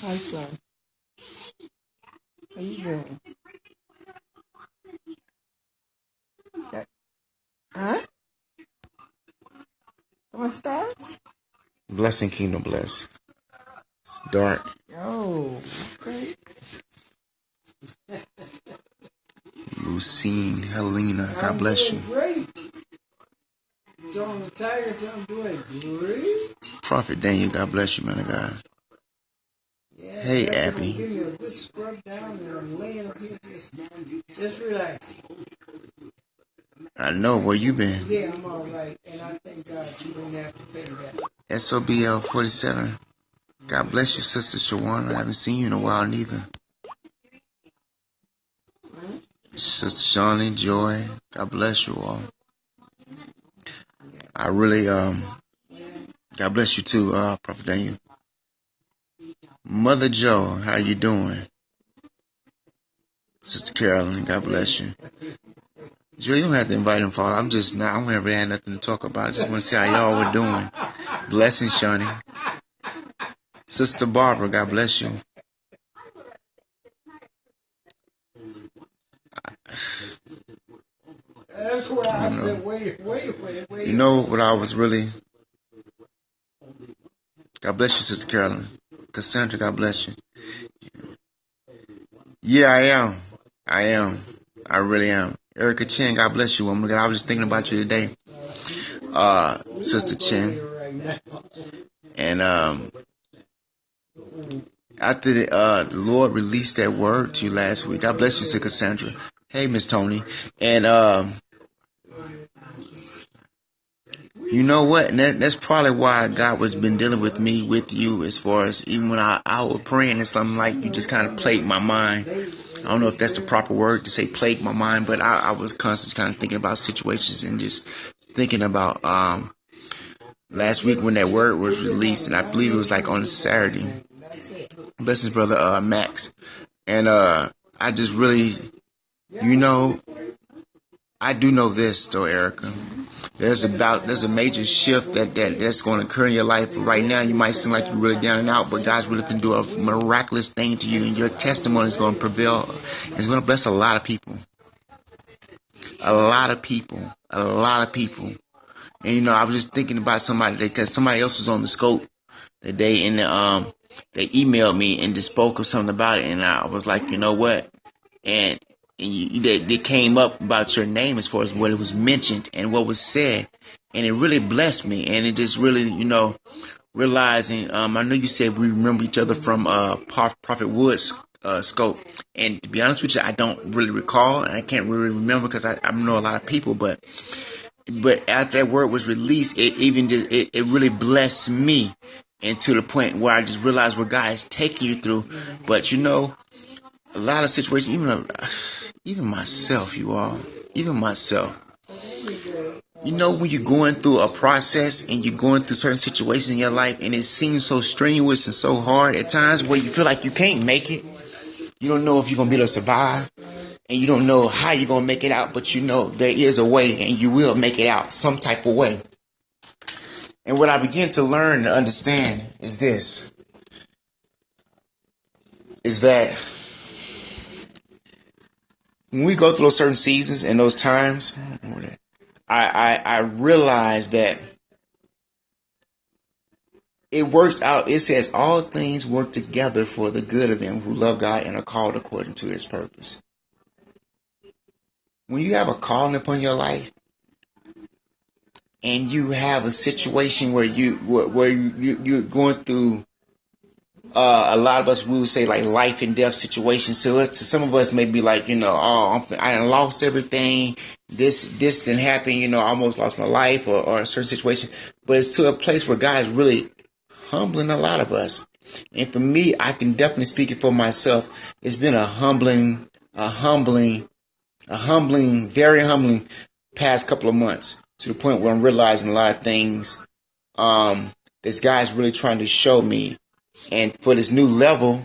Hi, son. How you doing? Okay. Huh? What stars? Blessing Kingdom Bless. It's dark. Oh, okay. Lucine, Helena, God bless you. Great. Don't tell us I'm doing great. Prophet Daniel, God bless you, man of God. Yeah, Hey, that's Abby. Give me a good scrub down and I'm laying up here just relaxing. I know where you been. Yeah, I'm all right. And I thank God you didn't have to pay that. SOBL 47. God bless you, Sister Shawana. I haven't seen you in a while neither. Sister Shawnee, Joy, God bless you all. I really, God bless you too, Prophet Daniel. Mother Joe, how you doing? Sister Carolyn, God bless you. Joe, you don't have to invite him, Father. I'm just not, I don't really have nothing to talk about. I just want to see how y'all were doing. Blessings, Shawnee. Sister Barbara, God bless you. That's where I said, wait. You know what I was really... God bless you, Sister Carolyn. Cassandra, God bless you. Yeah, I am. I really am. Erica Chen, God bless you, woman. I was just thinking about you today. Sister Chen. And after the Lord released that word to you last week, God bless you, Sister Cassandra. Hey, Miss Tony. And you know what? And that's probably why God was been dealing with me, with you, as far as even when I was praying and something like you just kind of plagued my mind. I don't know if that's the proper word to say plague my mind, but I was constantly kind of thinking about situations and just thinking about last week when that word was released, and I believe it was like on a Saturday. Blessings, brother Max. And I just really, you know, I do know this though, Erica. There's a major shift that's going to occur in your life. Right now, you might seem like you're really down and out, but God's really can do a miraculous thing to you, and your testimony is going to prevail. It's going to bless a lot of people. A lot of people. And you know, I was just thinking about somebody because somebody else was on the scope that day, and they emailed me and just spoke of something about it, and I was like, you know what? And they came up about your name as far as what it was mentioned and what was said, and it really blessed me. And it just really, you know, realizing, I know you said we remember each other from Prophet Wood's scope, and to be honest with you, I don't really recall, and I can't really remember because I know a lot of people, but after that word was released, it even just it really blessed me, and to the point where I just realized what God is taking you through. But you know, a lot of situations, even myself, even myself, you know, when you're going through a process and you're going through certain situations in your life, and it seems so strenuous and so hard at times where you feel like you can't make it. You don't know if you're gonna be able to survive, and you don't know how you're gonna make it out, but you know there is a way, and you will make it out some type of way. And what I begin to learn and understand is this: is that when we go through those certain seasons and those times, I realize that it works out. It says all things work together for the good of them who love God and are called according to His purpose. When you have a calling upon your life, and you have a situation where you're going through, a lot of us, we would say like life and death situations. So to some of us may be like, you know, oh, I lost everything. This didn't happen. You know, I almost lost my life or a certain situation. But it's to a place where God is really humbling a lot of us. And for me, I can definitely speak it for myself. It's been a humbling, very humbling past couple of months, to the point where I'm realizing a lot of things this guy's really trying to show me. And for this new level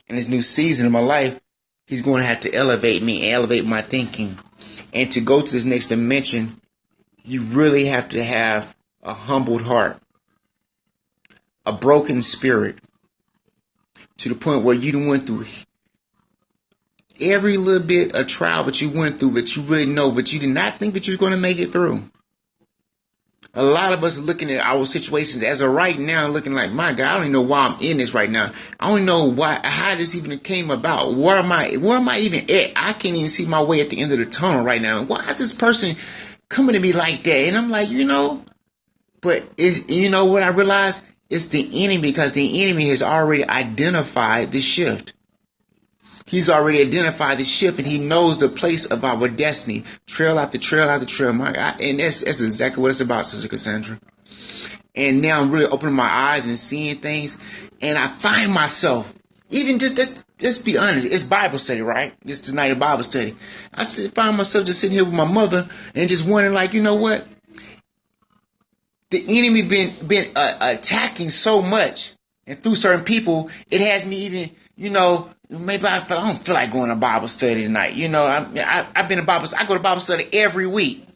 and this new season of my life, he's going to have to elevate me, elevate my thinking. And to go to this next dimension, you really have to have a humbled heart, a broken spirit, to the point where you done went through every little bit of trial that you went through that you really know, but you did not think that you were going to make it through. A lot of us are looking at our situations as of right now, looking like, my God, I don't even know why I'm in this right now. I don't know how this even came about. Where am I even at? I can't even see my way at the end of the tunnel right now. Why is this person coming to me like that? And I'm like, but you know what I realized? It's the enemy, because the enemy has already identified the shift. He's already identified the shift, and he knows the place of our destiny. Trail after trail after trail. My God. And that's exactly what it's about, Sister Cassandra. And now I'm really opening my eyes and seeing things. And I find myself, even just be honest, it's Bible study, right? It's tonight a Bible study. Find myself just sitting here with my mother and just wondering, like, you know what? The enemy been attacking so much, and through certain people, it has me even, maybe I don't feel like going to Bible study tonight. I've been to Bible study. I go to Bible study every week.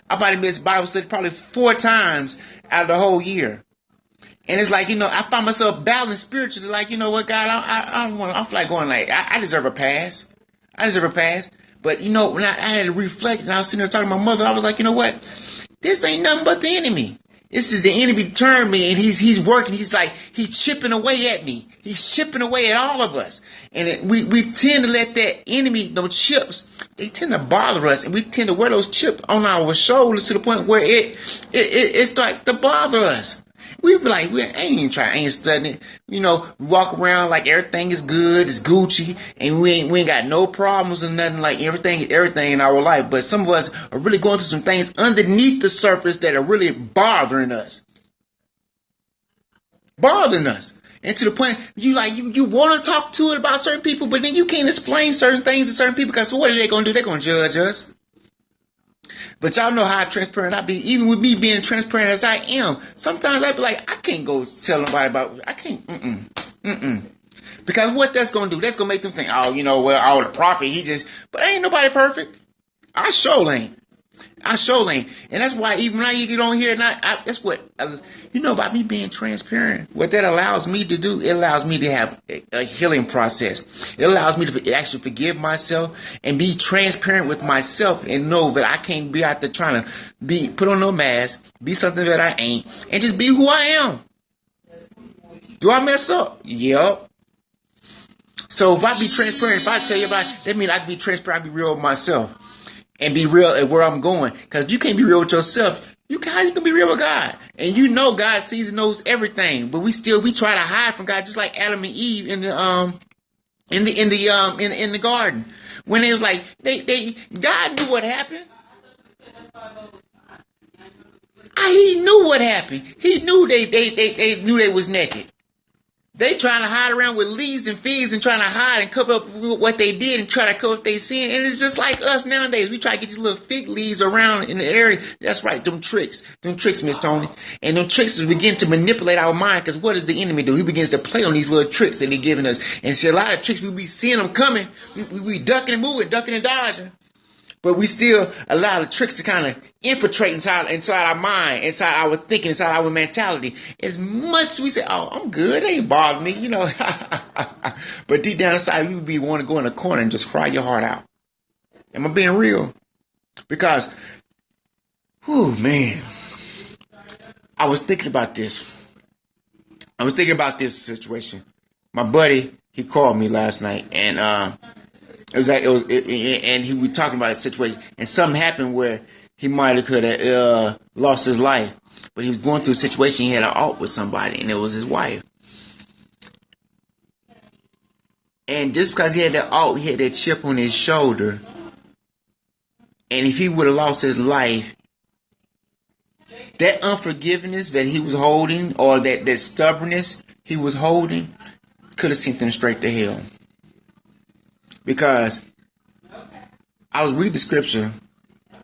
I probably missed Bible study probably 4 times out of the whole year. And it's like, I find myself battling spiritually. Like, you know what, God, I feel like going, like, I deserve a pass. But, when I had to reflect, and I was sitting there talking to my mother, I was like, you know what? This ain't nothing but the enemy. This is the enemy turned me, and he's working. He's chipping away at me. He's chipping away at all of us. And we tend to let that enemy, those chips, they tend to bother us, and we tend to wear those chips on our shoulders to the point where it starts to bother us. We be like, I ain't studying it. We walk around like everything is good, it's Gucci, and we ain't got no problems or nothing. Like everything in our life. But some of us are really going through some things underneath the surface that are really bothering us. And to the point you want to talk to it about certain people, but then you can't explain certain things to certain people, because what are they going to do? They're going to judge us. But y'all know how transparent I be. Even with me being transparent as I am, sometimes I be like, I can't go tell nobody about it. I can't. Because what that's going to do, that's going to make them think, the prophet, but ain't nobody perfect. I sure ain't. And that's why even when I get on here, and that's what, about me being transparent, what that allows me to do, it allows me to have a healing process. It allows me to actually forgive myself and be transparent with myself and know that I can't be out there trying to put on no mask, be something that I ain't, and just be who I am. Do I mess up? Yep. So if I be transparent, if I tell you about it, that means I can be transparent, I can be real with myself. And be real at where I'm going. Because if you can't be real with yourself, how you can be real with God? And God sees and knows everything. But we try to hide from God, just like Adam and Eve in the garden. When they was like, God knew what happened. He knew what happened. He knew they knew they was naked. They trying to hide around with leaves and figs and trying to hide and cover up what they did and try to cover up their sin. And it's just like us nowadays. We try to get these little fig leaves around in the area. That's right, them tricks, Miss Tony. And them tricks begin to manipulate our mind, because what does the enemy do? He begins to play on these little tricks that he's giving us. And see, a lot of tricks, we be seeing them coming. We ducking and moving, ducking and dodging. But we still allow the tricks to kind of infiltrate inside our mind, inside our thinking, inside our mentality. As much as we say, oh, I'm good, they ain't bothering me, But deep down inside, you be want to go in a corner and just cry your heart out. Am I being real? Because, man, I was thinking about this. Situation. My buddy, he called me last night, and and he was talking about a situation, and something happened where he might have could have lost his life, but he was going through a situation. He had an out with somebody, and it was his wife. And just because he had that out, he had that chip on his shoulder, and if he would have lost his life, that unforgiveness that he was holding, or that stubbornness he was holding, could have sent him straight to hell. Because I was reading the scripture,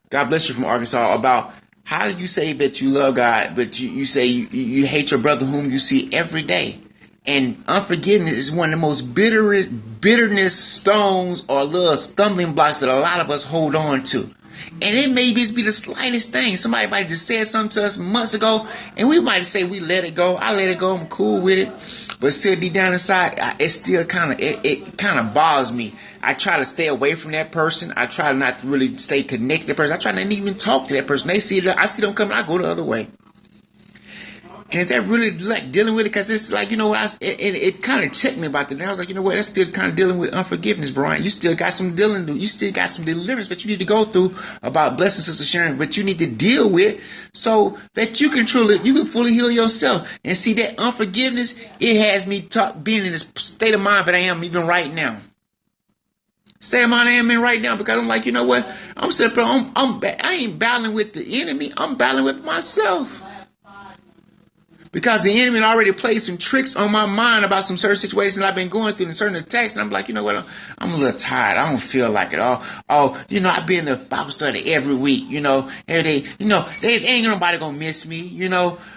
God bless you, from Arkansas, about how you say that you love God, but you say you hate your brother whom you see every day. And unforgiveness is one of the most bitterness stones or little stumbling blocks that a lot of us hold on to. And it may just be the slightest thing. Somebody might just said something to us months ago, and we might say we let it go. I let it go. I'm cool with it. But still deep down inside, it still it kind of bothers me. I try to stay away from that person. I try not to really stay connected to that person. I try not to even talk to that person. They see it, I see them coming, I go the other way. And is that really like dealing with it? Because it's like, you know what, it kind of checked me about that. And I was like, you know what, that's still kind of dealing with unforgiveness, Brian. You still got some you still got some deliverance that you need to go through about blessing Sister Sharon, but you need to deal with so that you can fully heal yourself. And see that unforgiveness, it has me being in this state of mind that I am even right now. State of mind I am in right now, because I'm like, you know what, I ain't battling with the enemy, I'm battling with myself. Because the enemy already played some tricks on my mind about some certain situations I've been going through and certain attacks. And I'm like, you know what? I'm a little tired. I don't feel like it. I've been to Bible study every week, every day. They ain't nobody gonna miss me.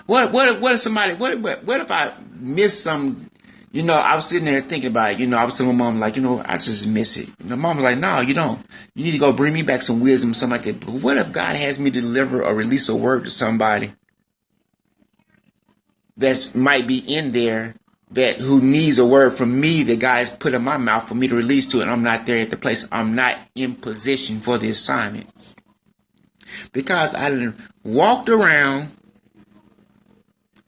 What if I miss some, I was sitting there thinking about it. I was telling my mom, like, I just miss it. Mom was like, no, you don't. You need to go bring me back some wisdom, something like that. But what if God has me deliver or release a word to somebody that might be in there who needs a word from me that God has put in my mouth for me to release to it, and I'm not there at the place. I'm not in position for the assignment. Because I done walked around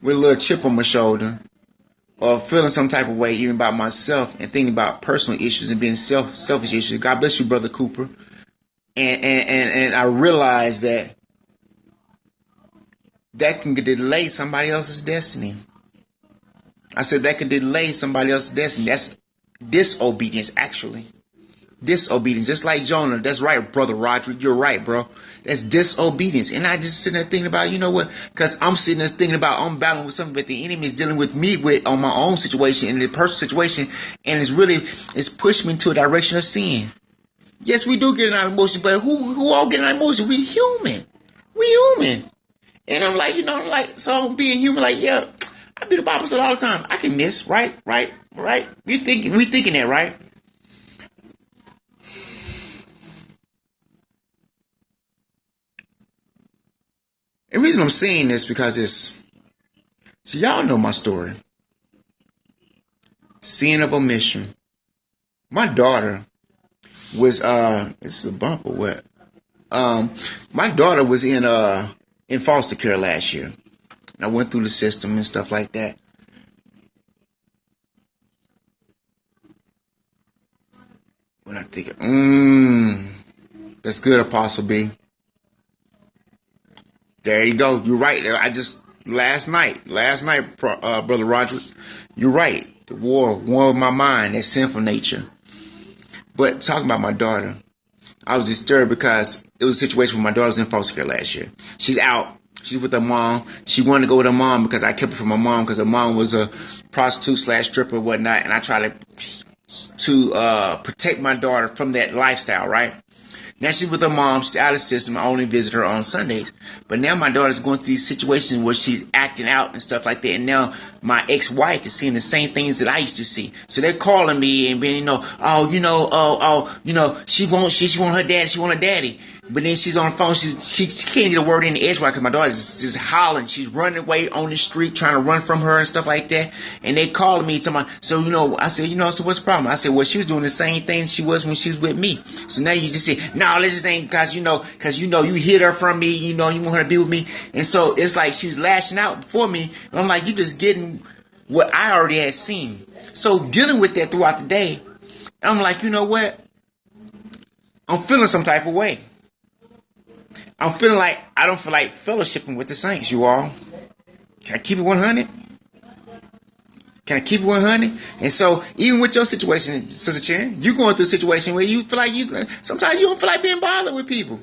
with a little chip on my shoulder or feeling some type of way even about myself and thinking about personal issues and being selfish issues. God bless you, Brother Cooper. And I realized that can delay somebody else's destiny. I said that can delay somebody else's destiny. That's disobedience, actually. Disobedience. Just like Jonah. That's right, Brother Roderick. You're right, bro. That's disobedience. And I just sitting there thinking about, because I'm sitting there thinking about I'm battling with something that the enemy is dealing with me with on my own situation and the personal situation. And it's pushed me into a direction of sin. Yes, we do get in our emotions, but who all get in our emotions? We human. And I'm like, so I'm being human, like, yeah, I be the Bible study all the time. I can miss, right? We thinking that, right? The reason I'm saying this because y'all know my story. Sin of omission. My daughter was, this is a bump or what? My daughter was in foster care last year. I went through the system and stuff like that. When I think, that's good, Apostle B. There you go. You're right. Last night, Brother Roger, you're right. The war with my mind, that sinful nature. But talking about my daughter, I was disturbed because it was a situation where my daughter was in foster care last year. She's out. She's with her mom. She wanted to go with her mom because I kept her from her mom because her mom was a prostitute / stripper and whatnot. And I tried to protect my daughter from that lifestyle, right? Now she's with her mom. She's out of the system. I only visit her on Sundays. But now my daughter's going through these situations where she's acting out and stuff like that. And now my ex-wife is seeing the same things that I used to see. So they're calling me and being, she want her daddy. She want her daddy. But then she's on the phone. She can't get a word in edgewise because my daughter's just hollering. She's running away on the street, trying to run from her and stuff like that. And they calling me. I said, so what's the problem? I said, well, she was doing the same thing she was when she was with me. So now you just say, no, this just ain't because you hid her from me. You want her to be with me. And so it's like she was lashing out for me. And I'm like, you just getting what I already had seen. So dealing with that throughout the day, I'm like, you know what? I'm feeling some type of way. I'm feeling like I don't feel like fellowshipping with the saints, you all. Can I keep it 100? Can I keep it 100? And so, even with your situation, Sister Chen, you're going through a situation where you feel like sometimes you don't feel like being bothered with people.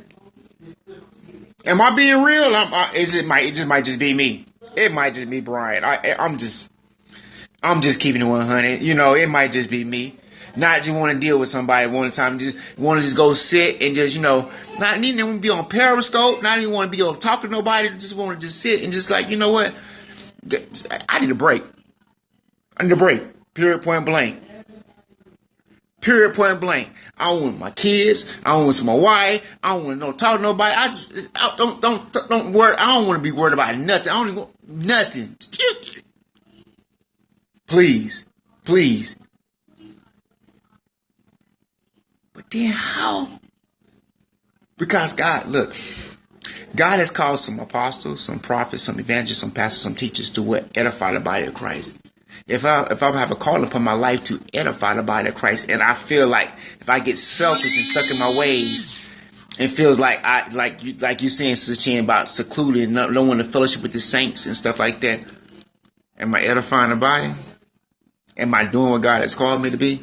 Am I being real? It might just be me. It might just be Brian. I'm just keeping it 100. It might just be me. Not just want to deal with somebody one time, just want to just go sit and just, not even want to be on Periscope, not even want to be able to talk to nobody, just want to just sit and just like, you know what? I need a break. Period, point blank. Period, point blank. I don't want my kids. I don't want my wife. I don't want to talk to nobody. Don't worry. I don't want to be worried about nothing. I don't even want nothing. Please. Please. But then how? Because God, look, God has called some apostles, some prophets, some evangelists, some pastors, some teachers to what? Edify the body of Christ. If I have a call upon my life to edify the body of Christ, and I feel like if I get selfish and stuck in my ways, and feels like you saying, Sister Chan, about secluded and not wanting to fellowship with the saints and stuff like that, am I edifying the body? Am I doing what God has called me to be?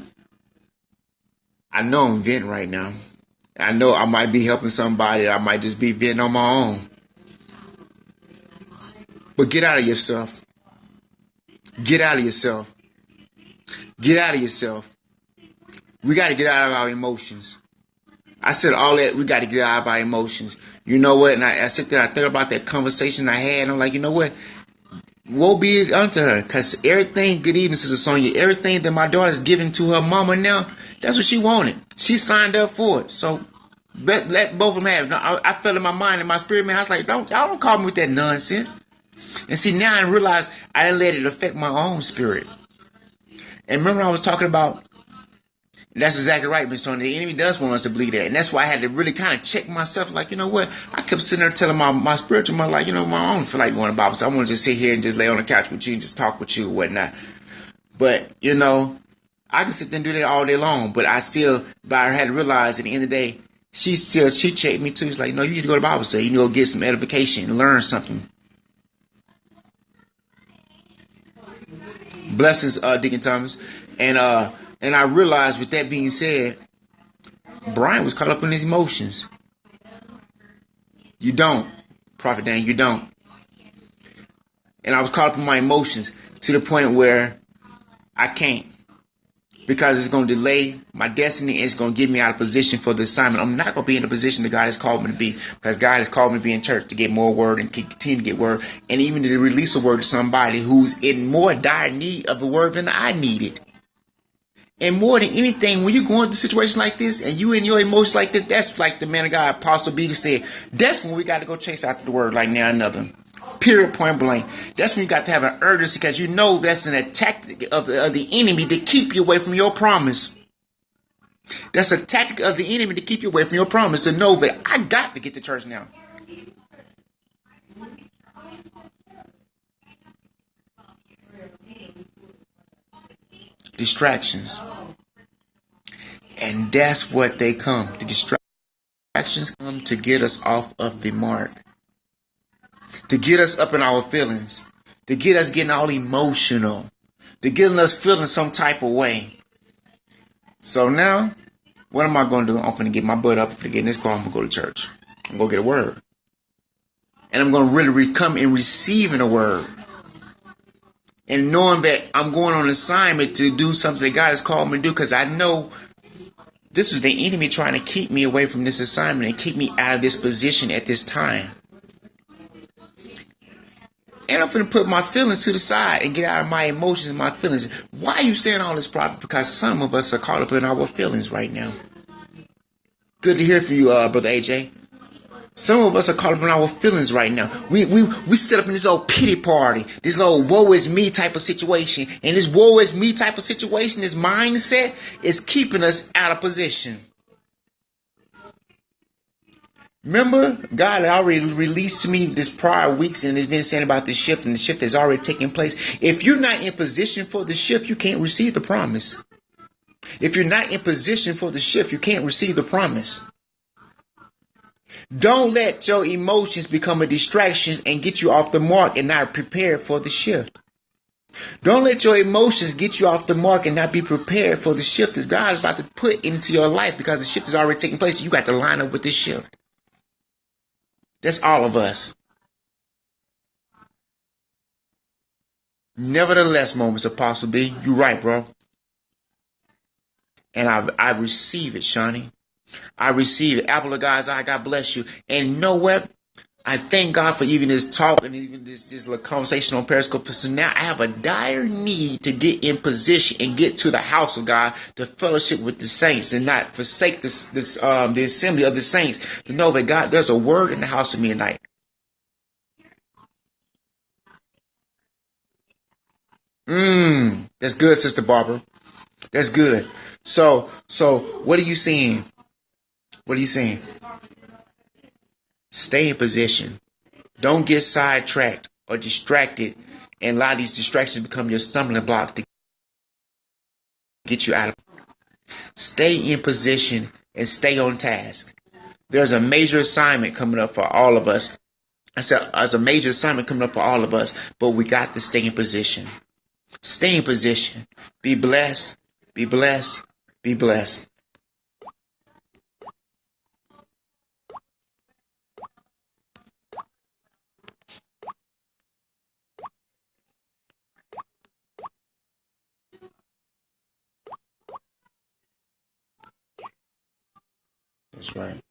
I know I'm venting right now. I know I might be helping somebody. I might just be venting on my own. But get out of yourself. Get out of yourself. Get out of yourself. We got to get out of our emotions. I said all that, we got to get out of our emotions. You know what? And I sit there, I think about that conversation I had, and I'm like, you know what? Woe be it unto her. Because everything, good evening, Sister Sonia, everything that my daughter's giving to her mama now, that's what she wanted. She signed up for it. So let both of them have it. I felt in my mind and my spirit, man, I was like, y'all don't call me with that nonsense. And see, now I realize I didn't let it affect my own spirit. And remember I was talking about, that's exactly right, Miss Tony. The enemy does want us to believe that. And that's why I had to really kind of check myself. Like, you know what? I kept sitting there telling my spiritual mother, like, you know, I don't feel like going to Bible. So I want to just sit here and just lay on the couch with you and just talk with you and whatnot. But, you know, I can sit there and do that all day long. But I had to realize at the end of the day, she checked me too. She's like, no, you need to go to Bible study. You need to go get some edification and learn something. Blessings, Deacon Thomas. And I realized, with that being said, Brian was caught up in his emotions. You don't, Prophet Dan, you don't. And I was caught up in my emotions to the point where I can't. Because it's going to delay my destiny and it's going to get me out of position for the assignment. I'm not going to be in the position that God has called me to be. Because God has called me to be in church to get more word and continue to get word. And even to release a word to somebody who's in more dire need of the word than I needed. And more than anything, when you're going through a situation like this and you in your emotions like this, that's like the man of God, Apostle Peter said, that's when we got to go chase after the word like now another. Period, point blank. That's when you got to have an urgency because you know that's an attack of the enemy to keep you away from your promise. That's a tactic of the enemy to keep you away from your promise, to know that I got to get to church now. Distractions. And that's what they come. The distractions come to get us off of the mark. To get us up in our feelings. To get us getting all emotional. To getting us feeling some type of way. So now, what am I going to do? I'm going to get my butt up to get in this car. I'm going to go to church. I'm going to get a word. And I'm going to really come and receiving a word. And knowing that I'm going on assignment to do something that God has called me to do, because I know this is the enemy trying to keep me away from this assignment and keep me out of this position at this time. And I'm going to put my feelings to the side and get out of my emotions and my feelings. Why are you saying all this, Prophet? Because some of us are caught up in our feelings right now. Good to hear from you, Brother AJ. Some of us are caught up in our feelings right now. We set up in this old pity party, this old woe is me type of situation. And this woe is me type of situation, this mindset is keeping us out of position. Remember, God had already released to me this prior weeks and it's been saying about the shift, and the shift has already taken place. If you're not in position for the shift, you can't receive the promise. If you're not in position for the shift, you can't receive the promise. Don't let your emotions become a distraction and get you off the mark and not prepared for the shift. Don't let your emotions get you off the mark and not be prepared for the shift that God is about to put into your life, because the shift is already taking place. You got to line up with this shift. That's all of us. Nevertheless, moments, Apostle B, you're right, bro. And I receive it, Shawnee. I receive it. Apple of God's eye, God bless you. And you know what? I thank God for even this talk and even this little conversation on Periscope. So now I have a dire need to get in position and get to the house of God to fellowship with the saints and not forsake the assembly of the saints. To know that God, there's a word in the house of me tonight. That's good, Sister Barbara. That's good. So what are you saying? What are you saying? Stay in position. Don't get sidetracked or distracted, and a lot of these distractions become your stumbling block to get you out of. Stay in position and stay on task. There's a major assignment coming up for all of us. I said, there's a major assignment coming up for all of us, but we got to stay in position. Stay in position. Be blessed. Be blessed. Be blessed. That's right.